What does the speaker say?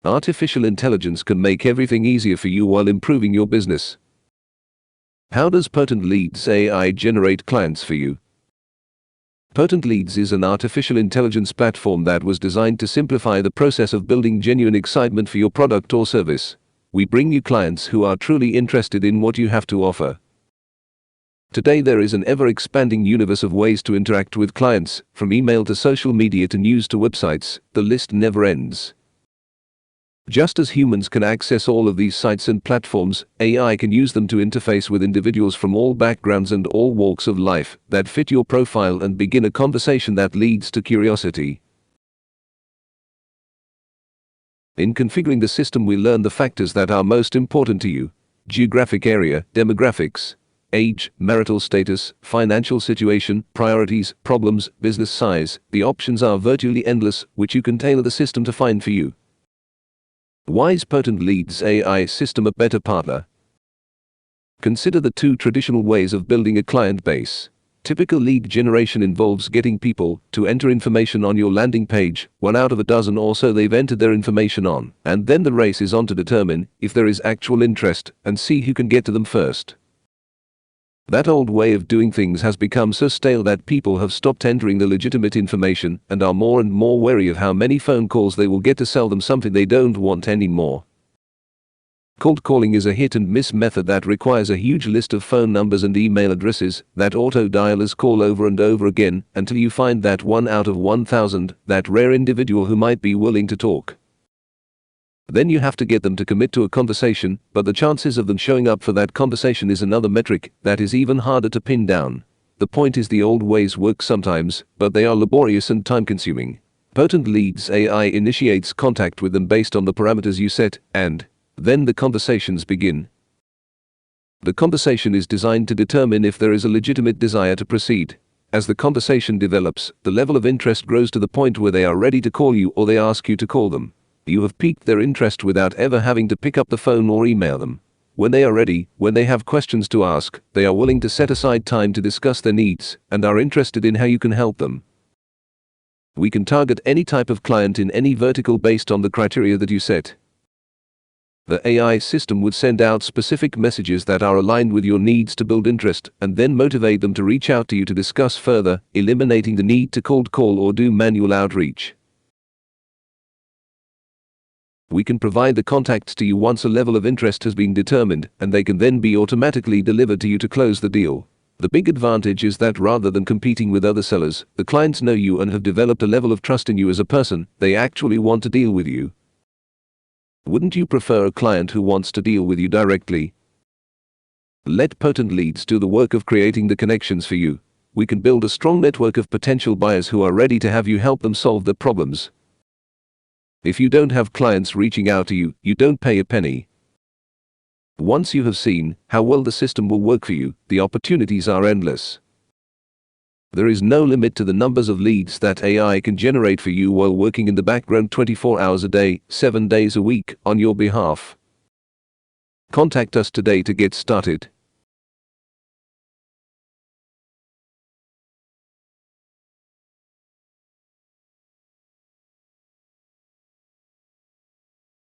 Artificial intelligence can make everything easier for you while improving your business. How does Potent Leads AI generate clients for you? Potent Leads is an artificial intelligence platform that was designed to simplify the process of building genuine excitement for your product or service. We bring you clients who are truly interested in what you have to offer. Today there is an ever-expanding universe of ways to interact with clients, from email to social media to news to websites. The list never ends. Just as humans can access all of these sites and platforms, AI can use them to interface with individuals from all backgrounds and all walks of life that fit your profile and begin a conversation that leads to curiosity. In configuring the system, we learn the factors that are most important to you: geographic area, demographics, age, marital status, financial situation, priorities, problems, business size. The options are virtually endless, which you can tailor the system to find for you. Why is Potent Leads AI system a better partner? Consider the two traditional ways of building a client base. Typical lead generation involves getting people to enter information on your landing page, 1 out of a dozen or so they've entered their information on, and then the race is on to determine if there is actual interest and see who can get to them first. That old way of doing things has become so stale that people have stopped entering the legitimate information and are more and more wary of how many phone calls they will get to sell them something they don't want anymore. Cold calling is a hit-and-miss method that requires a huge list of phone numbers and email addresses that auto-dialers call over and over again until you find that 1 out of 1,000, that rare individual who might be willing to talk. Then you have to get them to commit to a conversation, but the chances of them showing up for that conversation is another metric that is even harder to pin down. The point is, the old ways work sometimes, but they are laborious and time-consuming. Potent Leads AI initiates contact with them based on the parameters you set, and then the conversations begin. The conversation is designed to determine if there is a legitimate desire to proceed. As the conversation develops, the level of interest grows to the point where they are ready to call you or they ask you to call them. You have piqued their interest without ever having to pick up the phone or email them. When they are ready, when they have questions to ask, they are willing to set aside time to discuss their needs and are interested in how you can help them. We can target any type of client in any vertical based on the criteria that you set. The AI system would send out specific messages that are aligned with your needs to build interest and then motivate them to reach out to you to discuss further, eliminating the need to cold call or do manual outreach. We can provide the contacts to you once a level of interest has been determined, and they can then be automatically delivered to you to close the deal. The big advantage is that rather than competing with other sellers, the clients know you and have developed a level of trust in you as a person. They actually want to deal with you. Wouldn't you prefer a client who wants to deal with you directly? Let Potent Leads do the work of creating the connections for you. We can build a strong network of potential buyers who are ready to have you help them solve their problems. If you don't have clients reaching out to you, you don't pay a penny. Once you have seen how well the system will work for you, the opportunities are endless. There is no limit to the numbers of leads that AI can generate for you while working in the background 24 hours a day, 7 days a week, on your behalf. Contact us today to get started.